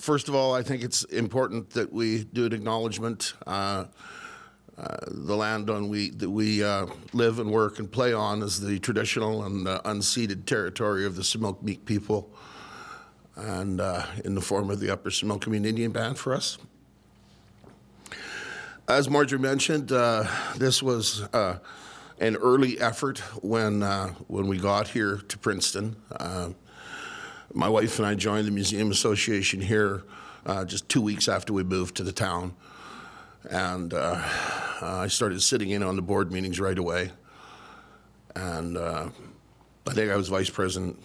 First of all, I think it's important that we do an acknowledgement. The land that we live and work and play on is the traditional and unceded territory of the Similkameen people, and in the form of the Upper Similkameen Indian Band for us. As Marjorie mentioned, this was an early effort when we got here to Princeton. My wife and I joined the Museum Association here just 2 weeks after we moved to the town. And I started sitting in on the board meetings right away. And I think I was vice president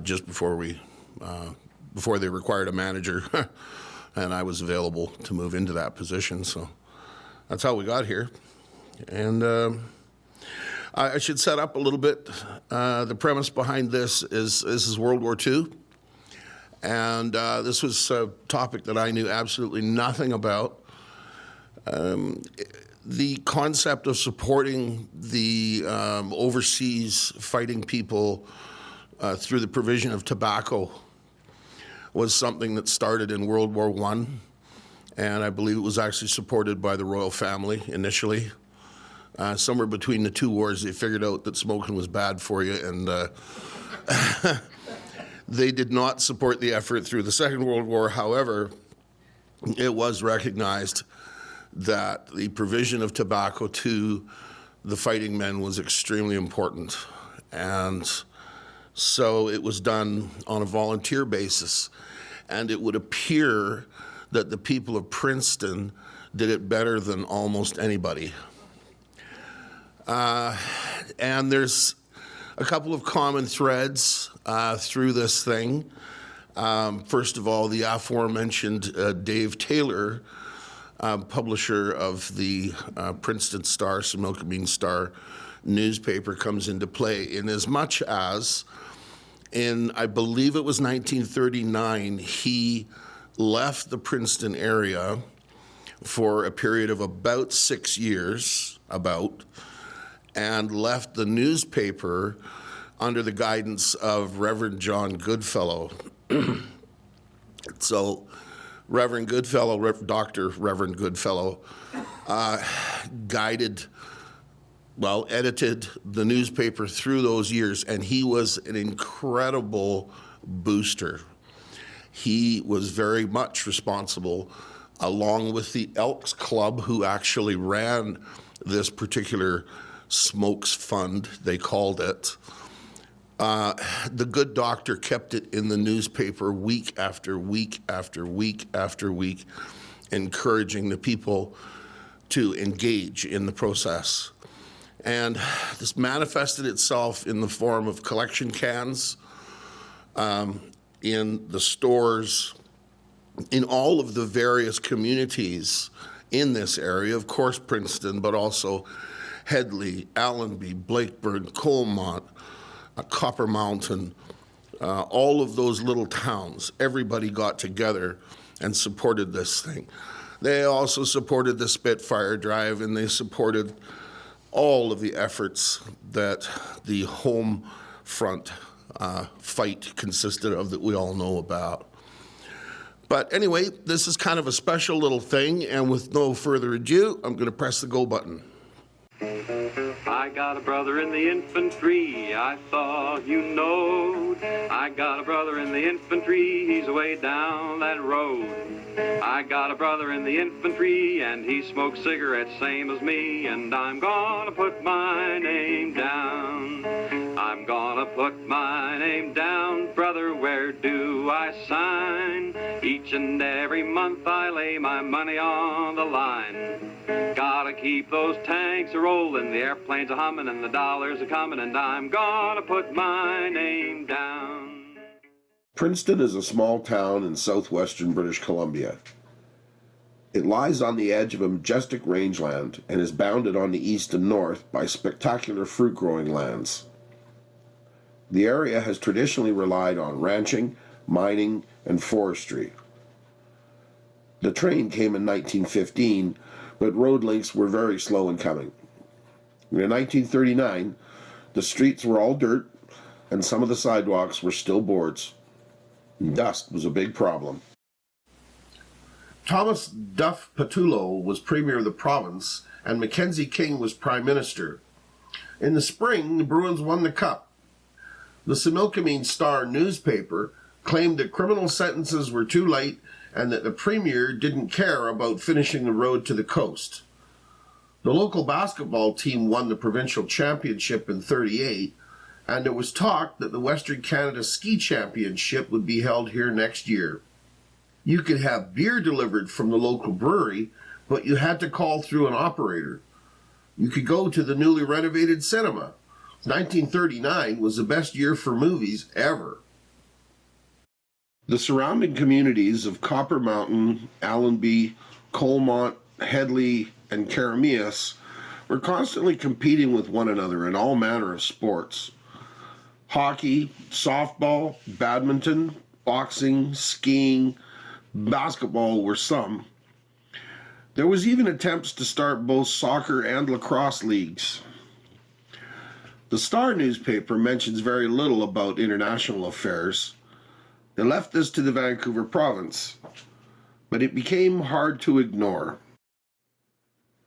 just before they required a manager. And I was available to move into that position. So that's how we got here. And I should set up a little bit. The premise behind this is World War II. And this was a topic that I knew absolutely nothing about. The concept of supporting the overseas fighting people through the provision of tobacco was something that started in World War I. And I believe it was actually supported by the royal family initially. Somewhere between the two wars, they figured out that smoking was bad for you, and they did not support the effort through the Second World War. However, it was recognized that the provision of tobacco to the fighting men was extremely important. And so it was done on a volunteer basis. And it would appear that the people of Princeton did it better than almost anybody. And there's a couple of common threads through this thing. First of all, the aforementioned Dave Taylor, publisher of the Princeton Star, Similkameen Star newspaper, comes into play in as much as in, I believe it was 1939, he left the Princeton area for a period of about 6 years, and left the newspaper under the guidance of Reverend John Goodfellow. So Reverend Goodfellow, Dr. Reverend Goodfellow, edited the newspaper through those years, and he was an incredible booster. He was very much responsible, along with the Elks Club, who actually ran this particular Smokes Fund, they called it. The good doctor kept it in the newspaper week after week after week after week, encouraging the people to engage in the process. And this manifested itself in the form of collection cans in the stores, in all of the various communities in this area, of course Princeton, but also Headley, Allenby, Blakeburn, Coalmont, Copper Mountain, all of those little towns. Everybody got together and supported this thing. They also supported the Spitfire Drive, and they supported all of the efforts that the Homefront fight consisted of that we all know about. But anyway, this is kind of a special little thing, and with no further ado, I'm going to press the go button. I got a brother in the infantry, I thought you knowed. I got a brother in the infantry, he's way down that road. I got a brother in the infantry, and he smokes cigarettes same as me, and I'm gonna put my name down. I'm gonna put my name down, brother, where do I sign? Each and every month I lay my money on the line. Gotta keep those tanks a-rolling, the airplanes a-humming, and the dollars a-coming, and I'm gonna put my name down. Princeton is a small town in southwestern British Columbia. It lies on the edge of a majestic rangeland and is bounded on the east and north by spectacular fruit-growing lands. The area has traditionally relied on ranching, mining, and forestry. The train came in 1915, but road links were very slow in coming. In 1939, the streets were all dirt, and some of the sidewalks were still boards. Dust was a big problem. Thomas Duff Patullo was premier of the province, and Mackenzie King was prime minister. In the spring, the Bruins won the cup. The Similkameen Star newspaper claimed that criminal sentences were too light and that the premier didn't care about finishing the road to the coast. The local basketball team won the provincial championship in '38, and there was talk that the Western Canada Ski Championship would be held here next year. You could have beer delivered from the local brewery, but you had to call through an operator. You could go to the newly renovated cinema. 1939 was the best year for movies ever. The surrounding communities of Copper Mountain, Allenby, Colmont, Headley, and Karamias were constantly competing with one another in all manner of sports. Hockey, softball, badminton, boxing, skiing, basketball were some. There was even attempts to start both soccer and lacrosse leagues. The Star newspaper mentions very little about international affairs. They left this to the Vancouver province, but it became hard to ignore.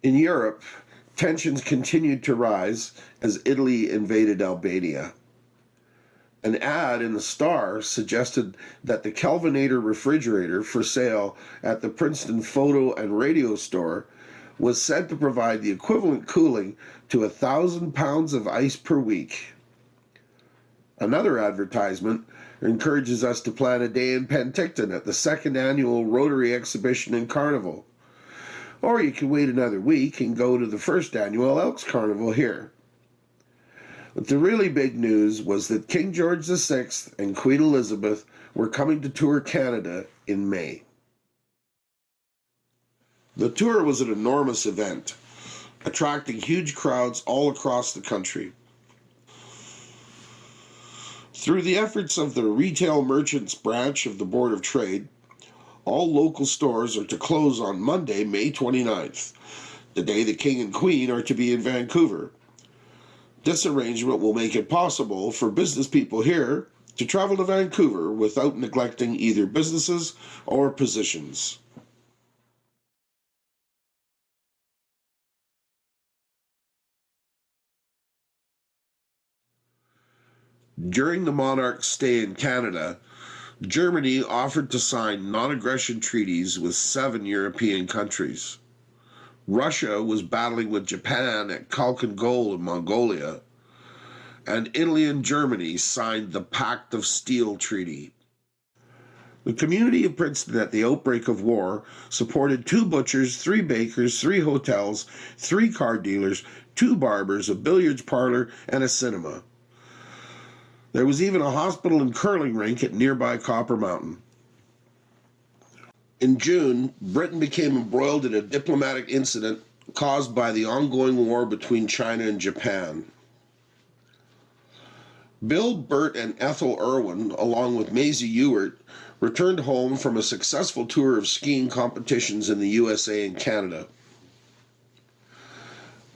In Europe, tensions continued to rise as Italy invaded Albania. An ad in the Star suggested that the Kelvinator refrigerator for sale at the Princeton Photo and Radio Store was said to provide the equivalent cooling to 1,000 pounds of ice per week. Another advertisement encourages us to plan a day in Penticton at the second annual Rotary Exhibition and Carnival. Or you can wait another week and go to the first annual Elks Carnival here. But the really big news was that King George VI and Queen Elizabeth were coming to tour Canada in May. The tour was an enormous event, attracting huge crowds all across the country. Through the efforts of the Retail Merchants Branch of the Board of Trade, all local stores are to close on Monday, May 29th, the day the King and Queen are to be in Vancouver. This arrangement will make it possible for business people here to travel to Vancouver without neglecting either businesses or positions. During the monarch's stay in Canada, Germany offered to sign non-aggression treaties with 7 European countries. Russia was battling with Japan at Khalkhin Gol in Mongolia, and Italy and Germany signed the Pact of Steel Treaty. The community of Princeton at the outbreak of war supported 2 butchers, 3 bakers, 3 hotels, 3 car dealers, 2 barbers, a billiards parlor, and a cinema. There was even a hospital and curling rink at nearby Copper Mountain. In June, Britain became embroiled in a diplomatic incident caused by the ongoing war between China and Japan. Bill, Bert, and Ethel Irwin, along with Maisie Ewart, returned home from a successful tour of skiing competitions in the USA and Canada.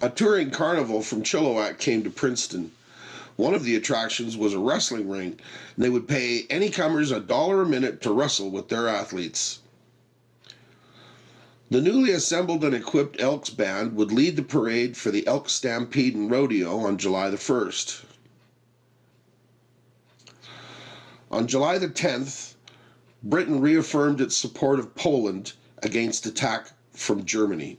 A touring carnival from Chilliwack came to Princeton. One of the attractions was a wrestling ring, and they would pay any comers $1 a minute to wrestle with their athletes. The newly assembled and equipped Elks Band would lead the parade for the Elk Stampede and Rodeo on July the 1st. On July the 10th, Britain reaffirmed its support of Poland against attack from Germany.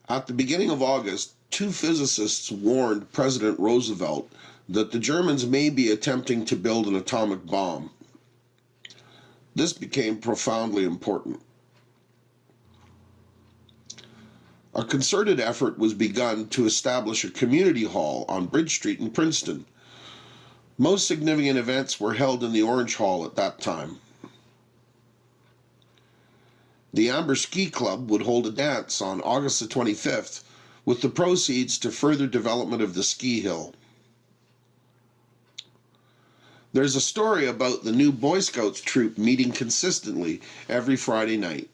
At the beginning of August, 2 physicists warned President Roosevelt that the Germans may be attempting to build an atomic bomb. This became profoundly important. A concerted effort was begun to establish a community hall on Bridge Street in Princeton. Most significant events were held in the Orange Hall at that time. The Amber Ski Club would hold a dance on August the 25th with the proceeds to further development of the ski hill. There's a story about the new Boy Scouts troop meeting consistently every Friday night.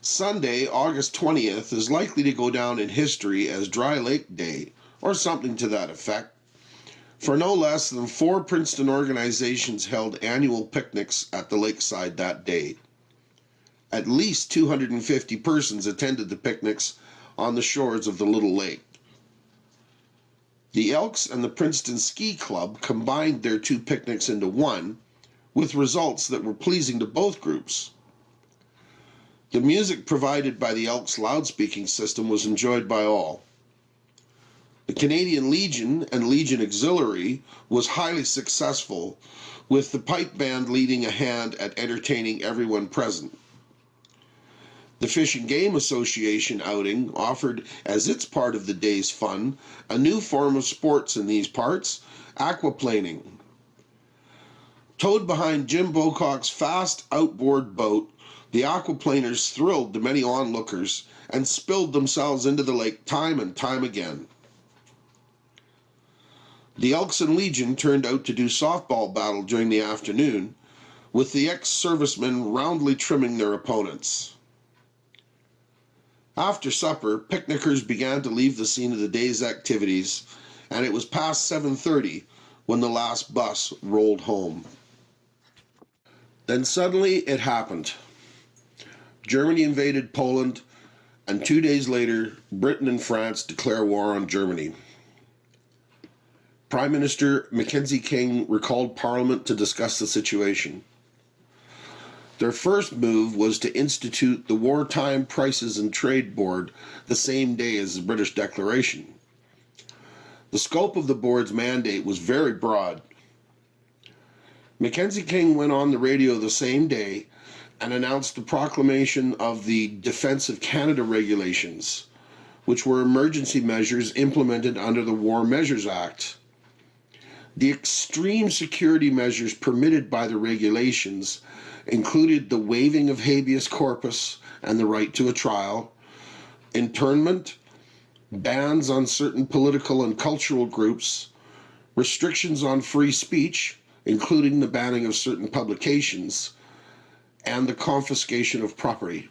Sunday, August 20th, is likely to go down in history as Dry Lake Day, or something to that effect. For no less than 4 Princeton organizations held annual picnics at the lakeside that day. At least 250 persons attended the picnics on the shores of the little lake. The Elks and the Princeton Ski Club combined their 2 picnics into one, with results that were pleasing to both groups. The music provided by the Elks loudspeaking system was enjoyed by all. The Canadian Legion and Legion Auxiliary was highly successful, with the pipe band leading a hand at entertaining everyone present. The Fish and Game Association outing offered, as its part of the day's fun, a new form of sports in these parts, aquaplaning. Towed behind Jim Bocock's fast outboard boat, the aquaplaners thrilled the many onlookers and spilled themselves into the lake time and time again. The Elks and Legion turned out to do softball battle during the afternoon, with the ex-servicemen roundly trimming their opponents. After supper, picnickers began to leave the scene of the day's activities, and it was past 7:30 when the last bus rolled home. Then suddenly it happened. Germany invaded Poland, and 2 days later, Britain and France declare war on Germany. Prime Minister Mackenzie King recalled Parliament to discuss the situation. Their first move was to institute the Wartime Prices and Trade Board the same day as the British Declaration. The scope of the board's mandate was very broad. Mackenzie King went on the radio the same day and announced the proclamation of the Defence of Canada regulations, which were emergency measures implemented under the War Measures Act. The extreme security measures permitted by the regulations included the waiving of habeas corpus and the right to a trial, internment, bans on certain political and cultural groups, restrictions on free speech, including the banning of certain publications, and the confiscation of property.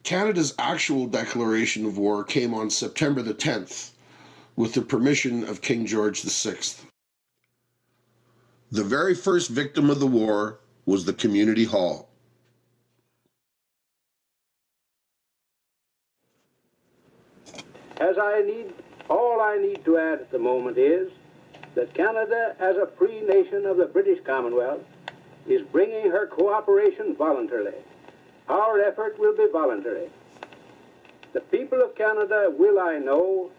Canada's actual declaration of war came on September the 10th, with the permission of King George VI. The very first victim of the war was the community hall. All I need to add at the moment is that Canada, as a free nation of the British Commonwealth, is bringing her cooperation voluntarily. Our effort will be voluntary. The people of Canada will, I know,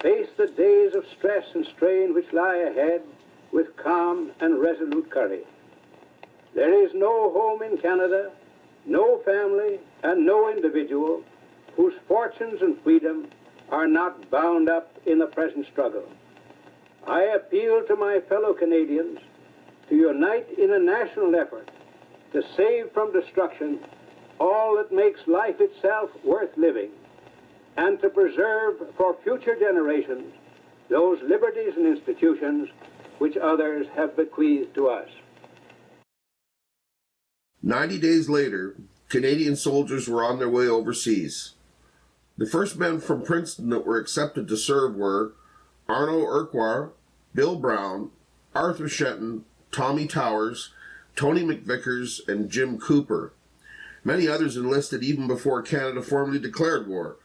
face the days of stress and strain which lie ahead with calm and resolute courage. There is no home in Canada, no family, and no individual whose fortunes and freedom are not bound up in the present struggle. I appeal to my fellow Canadians to unite in a national effort to save from destruction all that makes life itself worth living, and to preserve for future generations those liberties and institutions which others have bequeathed to us. 90 days later, Canadian soldiers were on their way overseas. The first men from Princeton that were accepted to serve were Arno Urquhart, Bill Brown, Arthur Shenton, Tommy Towers, Tony McVickers, and Jim Cooper. Many others enlisted even before Canada formally declared war.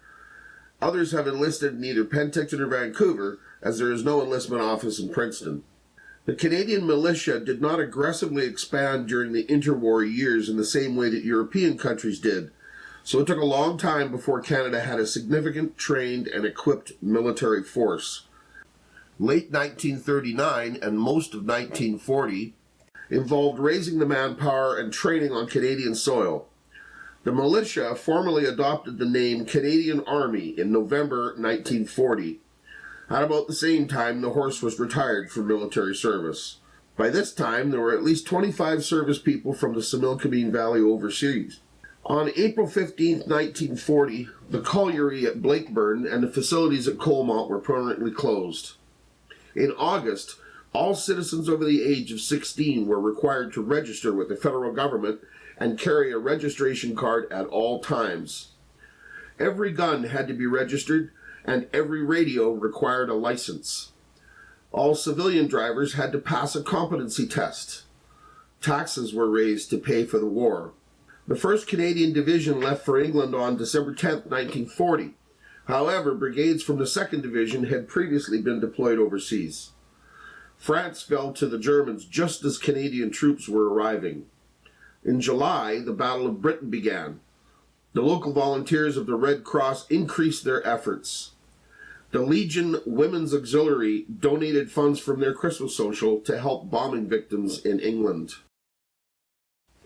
Others have enlisted in either Penticton or Vancouver, as there is no enlistment office in Princeton. The Canadian militia did not aggressively expand during the interwar years in the same way that European countries did, so it took a long time before Canada had a significant, trained, and equipped military force. Late 1939 and most of 1940 involved raising the manpower and training on Canadian soil. The militia formally adopted the name Canadian Army in November 1940. At about the same time, the horse was retired from military service. By this time, there were at least 25 service people from the Similkameen Valley overseas. On April 15, 1940, the colliery at Blakeburn and the facilities at Colmont were permanently closed. In August, all citizens over the age of 16 were required to register with the federal government and carry a registration card at all times. Every gun had to be registered, and every radio required a license. All civilian drivers had to pass a competency test. Taxes were raised to pay for the war. The 1st Canadian Division left for England on December 10, 1940. However, brigades from the 2nd Division had previously been deployed overseas. France fell to the Germans just as Canadian troops were arriving. In July, the Battle of Britain began. The local volunteers of the Red Cross increased their efforts. The Legion Women's Auxiliary donated funds from their Christmas social to help bombing victims in England.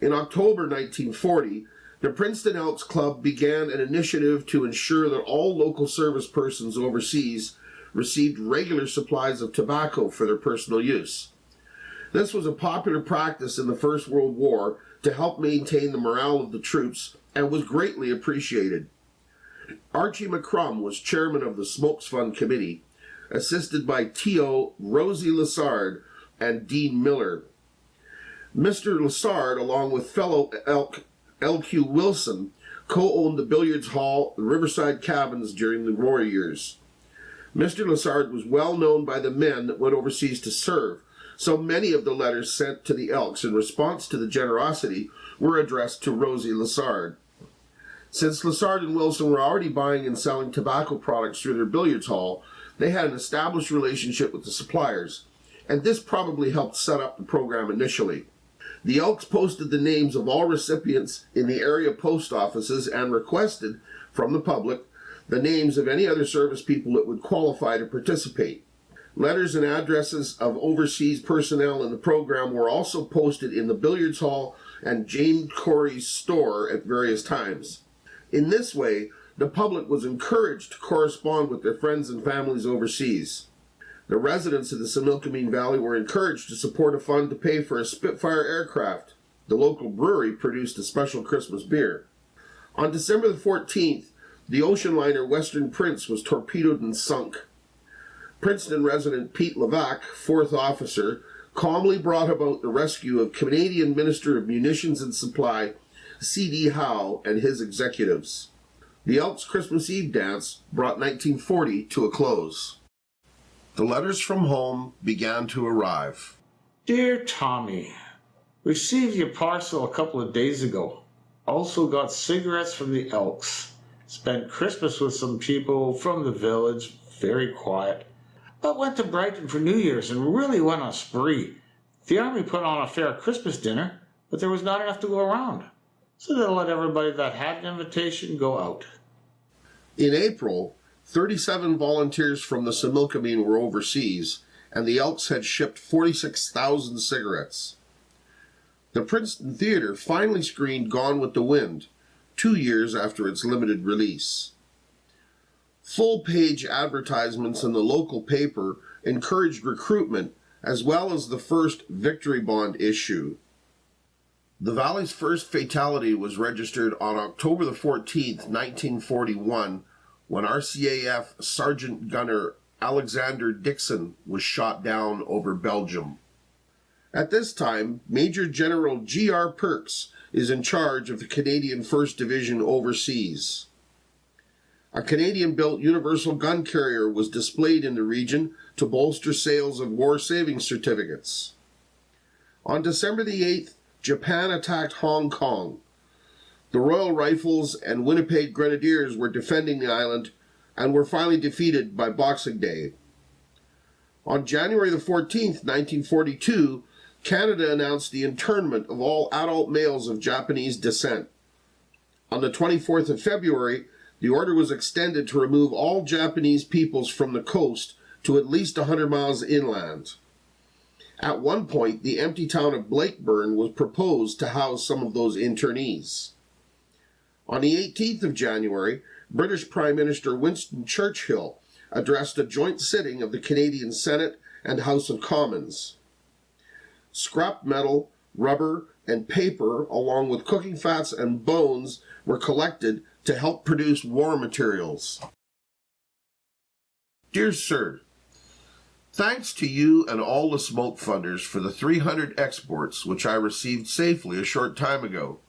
In October 1940, the Princeton Elks Club began an initiative to ensure that all local service persons overseas received regular supplies of tobacco for their personal use. This was a popular practice in the First World War to help maintain the morale of the troops and was greatly appreciated. Archie McCrum was chairman of the Smokes Fund Committee, assisted by T.O. Rosie Lessard and Dean Miller. Mr. Lessard, along with fellow Elk L.Q. Wilson, co-owned the billiards hall, the Riverside Cabins during the war years. Mr. Lessard was well known by the men that went overseas to serve, so many of the letters sent to the Elks in response to the generosity were addressed to Rosie Lessard. Since Lessard and Wilson were already buying and selling tobacco products through their billiards hall, they had an established relationship with the suppliers, and this probably helped set up the program initially. The Elks posted the names of all recipients in the area post offices and requested from the public the names of any other service people that would qualify to participate. Letters and addresses of overseas personnel in the program were also posted in the billiards hall and James Corey's store at various times. In this way, the public was encouraged to correspond with their friends and families overseas. The residents of the Similkameen Valley were encouraged to support a fund to pay for a Spitfire aircraft. The local brewery produced a special Christmas beer. On December the 14th, the ocean liner Western Prince was torpedoed and sunk. Princeton resident Pete Levac, 4th officer, calmly brought about the rescue of Canadian Minister of Munitions and Supply C.D. Howe and his executives. The Elks' Christmas Eve dance brought 1940 to a close. The letters from home began to arrive. Dear Tommy, received your parcel a couple of days ago. Also got cigarettes from the Elks. Spent Christmas with some people from the village, very quiet. But went to Brighton for New Year's and really went on a spree. The Army put on a fair Christmas dinner, but there was not enough to go around. So they let everybody that had an invitation go out. In April, 37 volunteers from the Similkameen were overseas, and the Elks had shipped 46,000 cigarettes. The Princeton Theatre finally screened Gone with the Wind, 2 years after its limited release. Full-page advertisements in the local paper encouraged recruitment, as well as the first Victory Bond issue. The Valley's first fatality was registered on October the 14th, 1941, when RCAF Sergeant Gunner Alexander Dixon was shot down over Belgium. At this time, Major General G.R. Perks is in charge of the Canadian 1st Division overseas. A Canadian-built universal gun carrier was displayed in the region to bolster sales of war savings certificates. On December the 8th, Japan attacked Hong Kong. The Royal Rifles and Winnipeg Grenadiers were defending the island and were finally defeated by Boxing Day. On January the 14th, 1942, Canada announced the internment of all adult males of Japanese descent. On the 24th of February, the order was extended to remove all Japanese peoples from the coast to at least 100 miles inland. At one point, the empty town of Blakeburn was proposed to house some of those internees. On the 18th of January, British Prime Minister Winston Churchill addressed a joint sitting of the Canadian Senate and House of Commons. Scrap metal, rubber, and paper, along with cooking fats and bones, were collected to help produce war materials. Dear Sir, thanks to you and all the smoke funders for the 300 exports which I received safely a short time ago.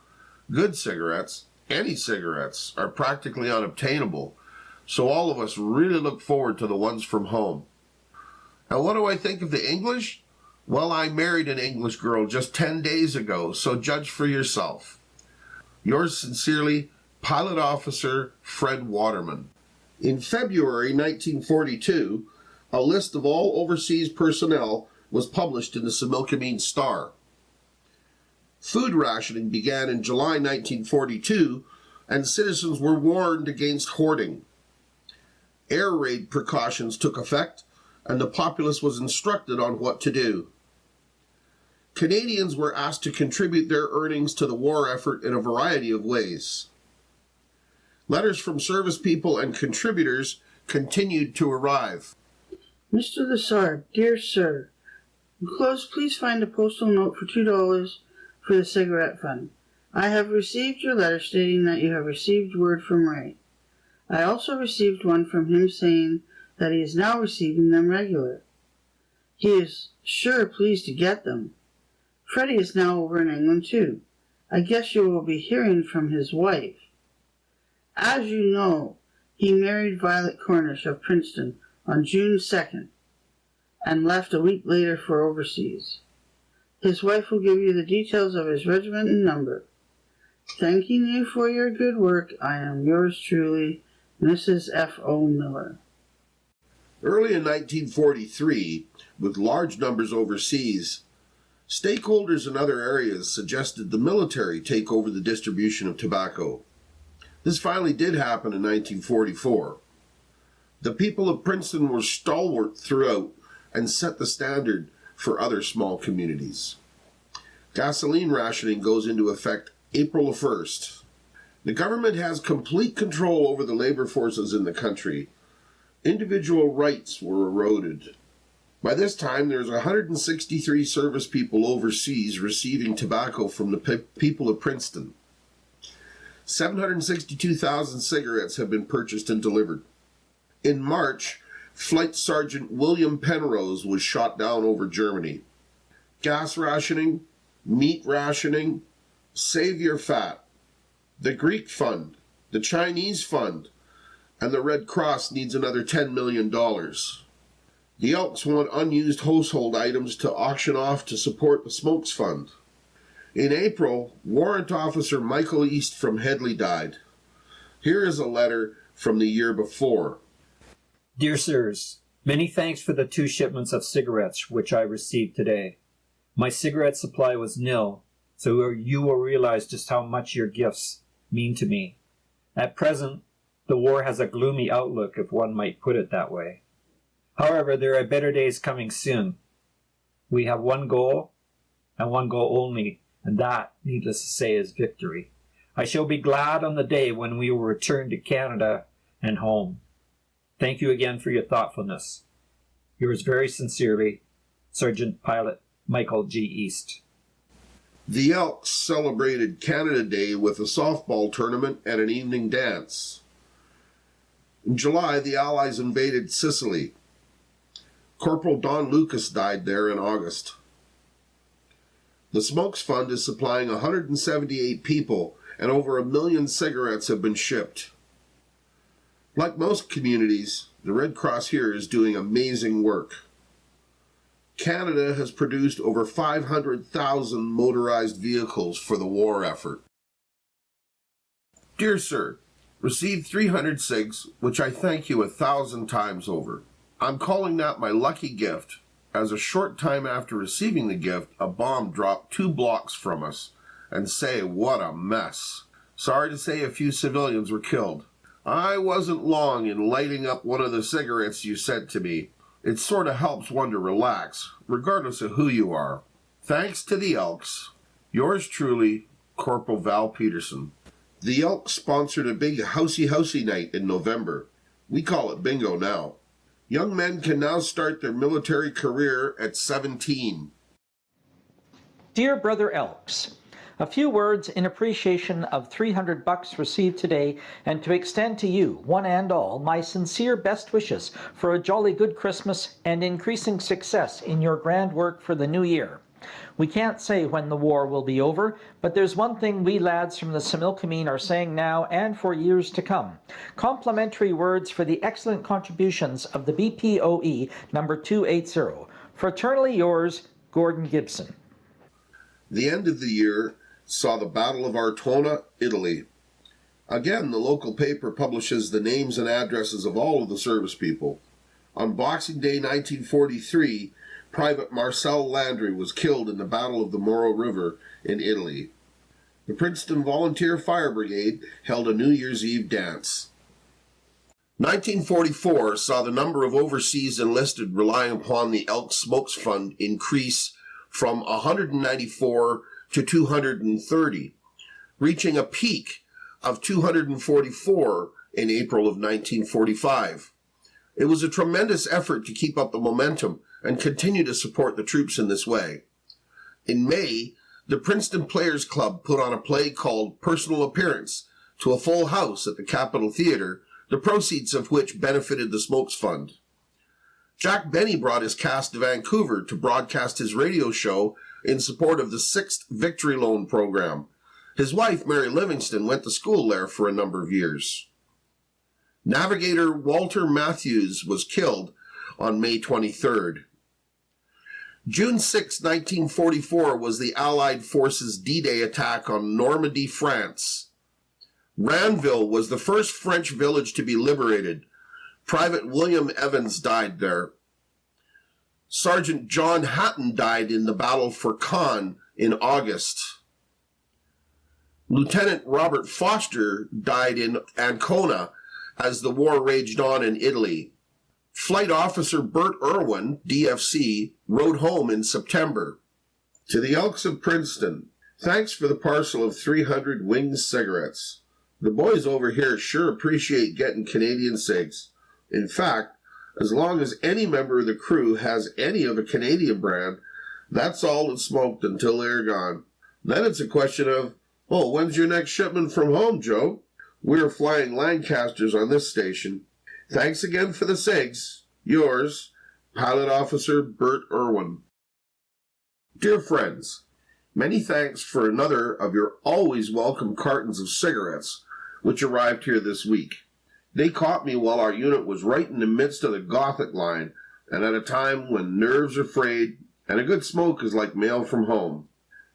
Good cigarettes, any cigarettes, are practically unobtainable, so all of us really look forward to the ones from home. And what do I think of the English? Well, I married an English girl just 10 days ago, so judge for yourself. Yours sincerely, Pilot Officer Fred Waterman. In February 1942, a list of all overseas personnel was published in the Similkameen Star. Food rationing began in July 1942, and citizens were warned against hoarding. Air raid precautions took effect, and the populace was instructed on what to do. Canadians were asked to contribute their earnings to the war effort in a variety of ways. Letters from service people and contributors continued to arrive. Mr. Lessard, dear sir, enclosed please find a postal note for $2 for the cigarette fund. I have received your letter stating that you have received word from Ray. I also received one from him saying that he is now receiving them regular. He is sure pleased to get them. Freddie is now over in England too. I guess you will be hearing from his wife. As you know, he married Violet Cornish of Princeton on June 2nd and left a week later for overseas. His wife will give you the details of his regiment and number. Thanking you for your good work, I am yours truly, Mrs. F.O. Miller. Early in 1943, with large numbers overseas, stakeholders in other areas suggested the military take over the distribution of tobacco. This finally did happen in 1944. The people of Princeton were stalwart throughout and set the standard for other small communities. Gasoline rationing goes into effect April 1st. The government has complete control over the labor forces in the country. Individual rights were eroded. By this time, there's 163 service people overseas receiving tobacco from the people of Princeton. 762,000 cigarettes have been purchased and delivered. In March, Flight Sergeant William Penrose was shot down over Germany. Gas rationing, meat rationing, Save Your Fat, the Greek Fund, the Chinese Fund, and the Red Cross needs another $10 million. The Elks want unused household items to auction off to support the Smokes Fund. In April, Warrant Officer Michael East from Headley died. Here is a letter from the year before. Dear Sirs, many thanks for the 2 shipments of cigarettes which I received today. My cigarette supply was nil, so you will realize just how much your gifts mean to me. At present, the war has a gloomy outlook, if one might put it that way. However, there are better days coming soon. We have one goal, and one goal only, and that, needless to say, is victory. I shall be glad on the day when we will return to Canada and home. Thank you again for your thoughtfulness. Yours very sincerely, Sergeant Pilot Michael G. East. The Elks celebrated Canada Day with a softball tournament and an evening dance. In July, the Allies invaded Sicily. Corporal Don Lucas died there in August. The Smokes Fund is supplying 178 people, and over 1 million cigarettes have been shipped. Like most communities, the Red Cross here is doing amazing work. Canada has produced over 500,000 motorized vehicles for the war effort. Dear Sir, received 300 cigs, which I thank you 1,000 times over. I'm calling that my lucky gift, as a short time after receiving the gift, a bomb dropped 2 blocks from us, and say, what a mess. Sorry to say a few civilians were killed. I wasn't long in lighting up one of the cigarettes you sent to me. It sort of helps one to relax, regardless of who you are. Thanks to the Elks. Yours truly, Corporal Val Peterson. The Elks sponsored a big housey night in November. We call it bingo now. Young men can now start their military career at 17. Dear Brother Elks, a few words in appreciation of $300 received today, and to extend to you, one and all, my sincere best wishes for a jolly good Christmas and increasing success in your grand work for the new year. We can't say when the war will be over, but there's one thing we lads from the Similkameen are saying now and for years to come. Complimentary words for the excellent contributions of the BPOE number 280. Fraternally yours, Gordon Gibson. The end of the year saw the Battle of Artona, Italy. Again, the local paper publishes the names and addresses of all of the service people. On Boxing Day 1943, Private Marcel Landry was killed in the Battle of the Moro River in Italy. The Princeton Volunteer Fire Brigade held a New Year's Eve dance. 1944 saw the number of overseas enlisted relying upon the Elk Smokes Fund increase from 194 to 230, reaching a peak of 244 in April of 1945. It was a tremendous effort to keep up the momentum and continue to support the troops in this way. In May, the Princeton Players Club put on a play called Personal Appearance to a full house at the Capitol Theatre, the proceeds of which benefited the Smokes Fund. Jack Benny brought his cast to Vancouver to broadcast his radio show in support of the 6th Victory Loan program. His wife, Mary Livingston, went to school there for a number of years. Navigator Walter Matthews was killed on May 23rd. June 6, 1944 was the Allied forces' D-Day attack on Normandy, France. Ranville was the first French village to be liberated. Private William Evans died there. Sergeant John Hatton died in the battle for Caen in August. Lieutenant Robert Foster died in Ancona as the war raged on in Italy. Flight Officer Bert Irwin, DFC, rode home in September. To the Elks of Princeton, thanks for the parcel of 300 Wings cigarettes. The boys over here sure appreciate getting Canadian cigs. In fact, as long as any member of the crew has any of a Canadian brand, that's all that's smoked until they're gone. Then it's a question of, oh, when's your next shipment from home, Joe? We're flying Lancasters on this station. Thanks again for the cigs. Yours, Pilot Officer Bert Irwin. Dear friends, many thanks for another of your always welcome cartons of cigarettes, which arrived here this week. They caught me while our unit was right in the midst of the Gothic line, and at a time when nerves are frayed, and a good smoke is like mail from home.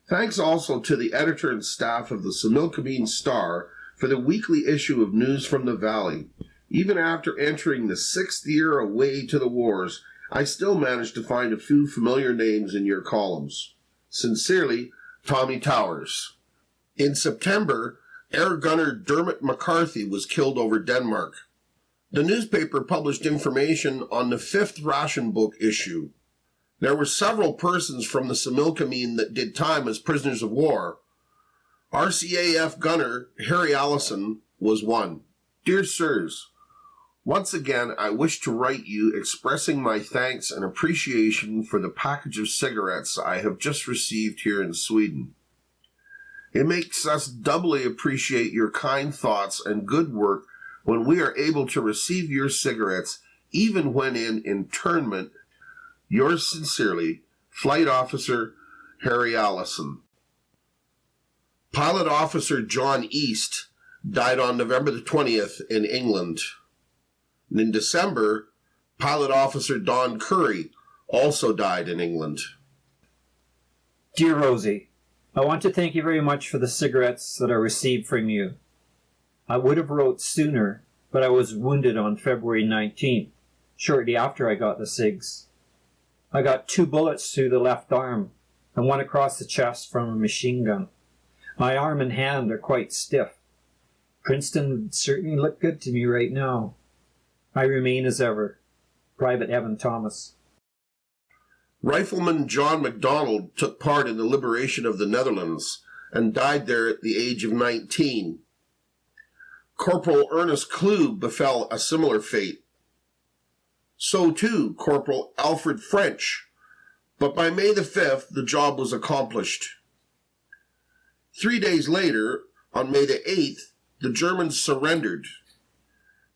Thanks also to the editor and staff of the Similkameen Star for the weekly issue of News from the Valley. Even after entering the 6th year away to the wars, I still managed to find a few familiar names in your columns. Sincerely, Tommy Towers. In September, Air Gunner Dermot McCarthy was killed over Denmark. The newspaper published information on the 5th ration book issue. There were several persons from the Similkameen that did time as prisoners of war. RCAF gunner Harry Allison was one. Dear Sirs, once again I wish to write you expressing my thanks and appreciation for the package of cigarettes I have just received here in Sweden. It makes us doubly appreciate your kind thoughts and good work when we are able to receive your cigarettes, even when in internment. Yours sincerely, Flight Officer Harry Allison. Pilot Officer John East died on November the 20th in England. And in December, Pilot Officer Don Curry also died in England. Dear Rosie, I want to thank you very much for the cigarettes that I received from you. I would have wrote sooner, but I was wounded on February 19th, shortly after I got the cigs. I got 2 bullets through the left arm and 1 across the chest from a machine gun. My arm and hand are quite stiff. Princeton would certainly look good to me right now. I remain as ever, Private Evan Thomas. Rifleman John MacDonald took part in the liberation of the Netherlands and died there at the age of 19. Corporal Ernest Klug befell a similar fate. So too Corporal Alfred French, but by May the 5th the job was accomplished. 3 days later, on May the 8th, the Germans surrendered.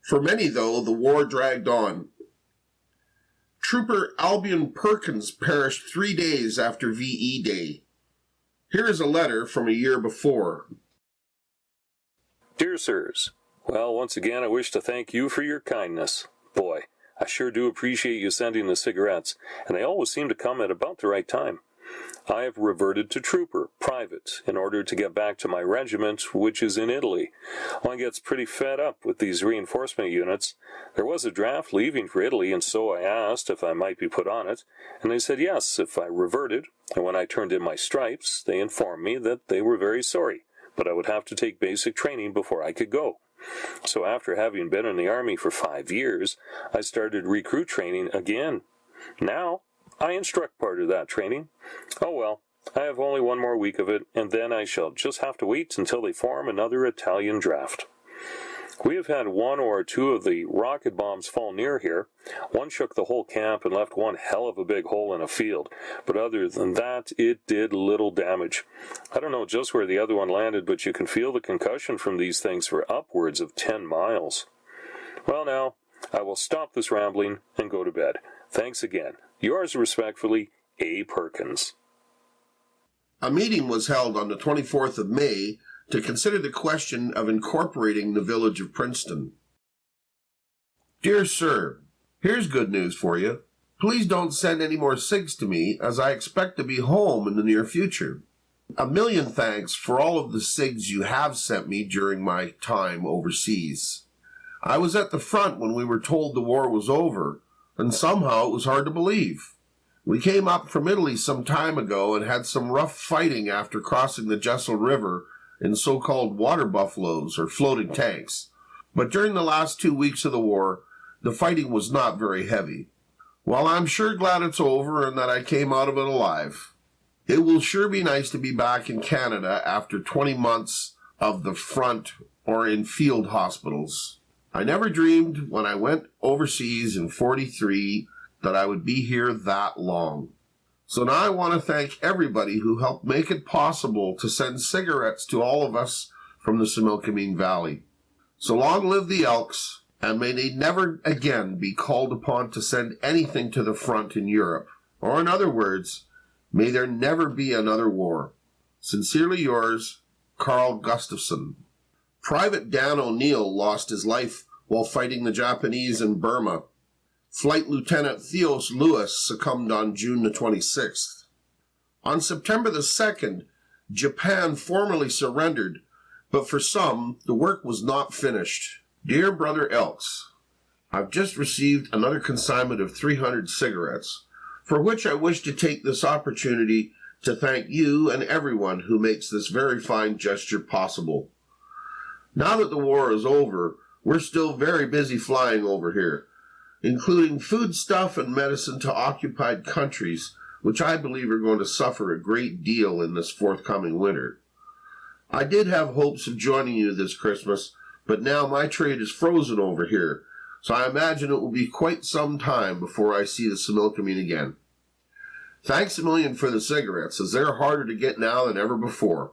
For many, though, the war dragged on. Trooper Albion Perkins perished 3 days after VE Day. Here is a letter from a year before. Dear Sirs, well, once again, I wish to thank you for your kindness. Boy, I sure do appreciate you sending the cigarettes, and they always seem to come at about the right time. I have reverted to trooper, private, in order to get back to my regiment, which is in Italy. One gets pretty fed up with these reinforcement units. There was a draft leaving for Italy, and so I asked if I might be put on it, and they said yes if I reverted, and when I turned in my stripes, they informed me that they were very sorry, but I would have to take basic training before I could go. So after having been in the Army for 5 years, I started recruit training again. Now, I instruct part of that training. Oh well, I have only 1 more week of it, and then I shall just have to wait until they form another Italian draft. We have had 1 or 2 of the rocket bombs fall near here. One shook the whole camp and left one hell of a big hole in a field, but other than that, it did little damage. I don't know just where the other one landed, but you can feel the concussion from these things for upwards of 10 miles. Well now, I will stop this rambling and go to bed. Thanks again. Yours respectfully, A. Perkins. A meeting was held on the 24th of May to consider the question of incorporating the village of Princeton. Dear Sir, here's good news for you. Please don't send any more cigs to me, as I expect to be home in the near future. A million thanks for all of the cigs you have sent me during my time overseas. I was at the front when we were told the war was over, and somehow it was hard to believe. We came up from Italy some time ago and had some rough fighting after crossing the Jessel River in so-called water buffaloes or floating tanks. But during the last 2 weeks of the war, the fighting was not very heavy. Well, I'm sure glad it's over and that I came out of it alive. It will sure be nice to be back in Canada after 20 months of the front or in field hospitals. I never dreamed when I went overseas in 43 that I would be here that long. So now I want to thank everybody who helped make it possible to send cigarettes to all of us from the Similkameen Valley. So long live the Elks, and may they never again be called upon to send anything to the front in Europe. Or in other words, may there never be another war. Sincerely yours, Carl Gustafson. Private Dan O'Neill lost his life while fighting the Japanese in Burma. Flight Lieutenant Theos Lewis succumbed on June the 26th. On September the 2nd, Japan formally surrendered, but for some, the work was not finished. Dear Brother Elks, I've just received another consignment of 300 cigarettes, for which I wish to take this opportunity to thank you and everyone who makes this very fine gesture possible. Now that the war is over, we're still very busy flying over here, including foodstuff and medicine to occupied countries, which I believe are going to suffer a great deal in this forthcoming winter. I did have hopes of joining you this Christmas, but now my trade is frozen over here, so I imagine it will be quite some time before I see the Similkameen again. Thanks a million for the cigarettes, as they're harder to get now than ever before.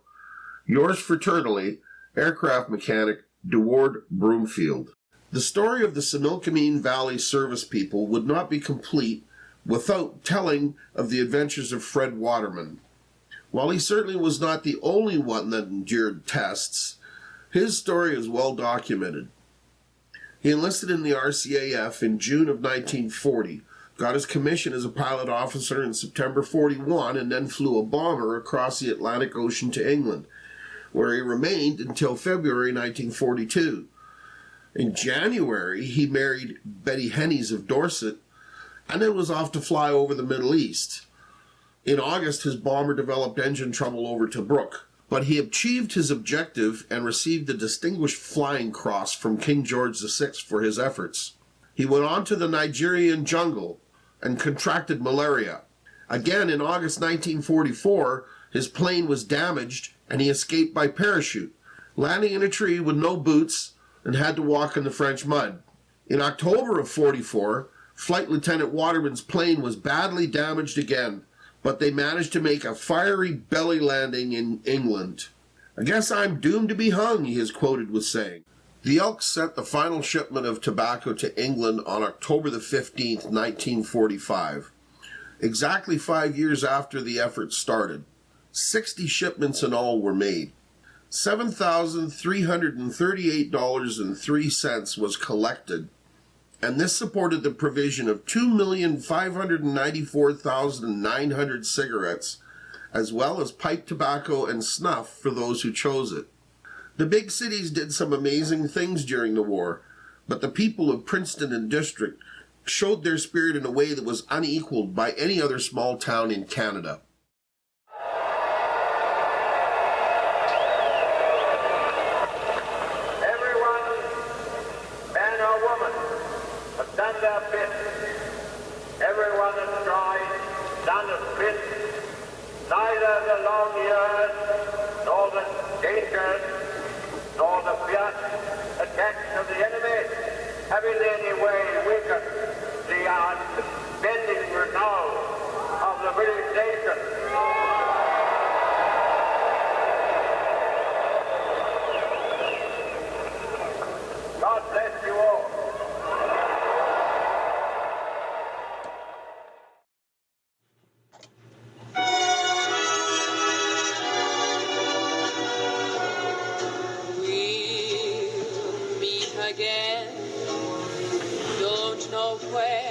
Yours fraternally, Aircraft Mechanic DeWard Broomfield. The story of the Similkameen Valley service people would not be complete without telling of the adventures of Fred Waterman. While he certainly was not the only one that endured tests, his story is well documented. He enlisted in the RCAF in June of 1940, got his commission as a pilot officer in September 41, and then flew a bomber across the Atlantic Ocean to England, where he remained until February 1942. In January, he married Betty Hennies of Dorset, and then was off to fly over the Middle East. In August, his bomber developed engine trouble over Tobruk, but he achieved his objective and received the Distinguished Flying Cross from King George VI for his efforts. He went on to the Nigerian jungle and contracted malaria. Again, in August 1944, his plane was damaged and he escaped by parachute, landing in a tree with no boots and had to walk in the French mud. In October of 44, Flight Lieutenant Waterman's plane was badly damaged again, but they managed to make a fiery belly landing in England. I guess I'm doomed to be hung, he is quoted with saying. The Elks sent the final shipment of tobacco to England on October the 15th, 1945, exactly 5 years after the effort started. 60 shipments in all were made. $7,338.03 was collected, and this supported the provision of 2,594,900 cigarettes, as well as pipe tobacco and snuff for those who chose it. The big cities did some amazing things during the war, but the people of Princeton and District showed their spirit in a way that was unequaled by any other small town in Canada. Everyone, man or woman, has done their bit. Everyone has tried, done his bit. Neither the long years, nor the dangers, nor the fierce attacks of the enemy have in any way weakened the unbending resolve of the British nation. God bless you all. We'll meet again, don't know where.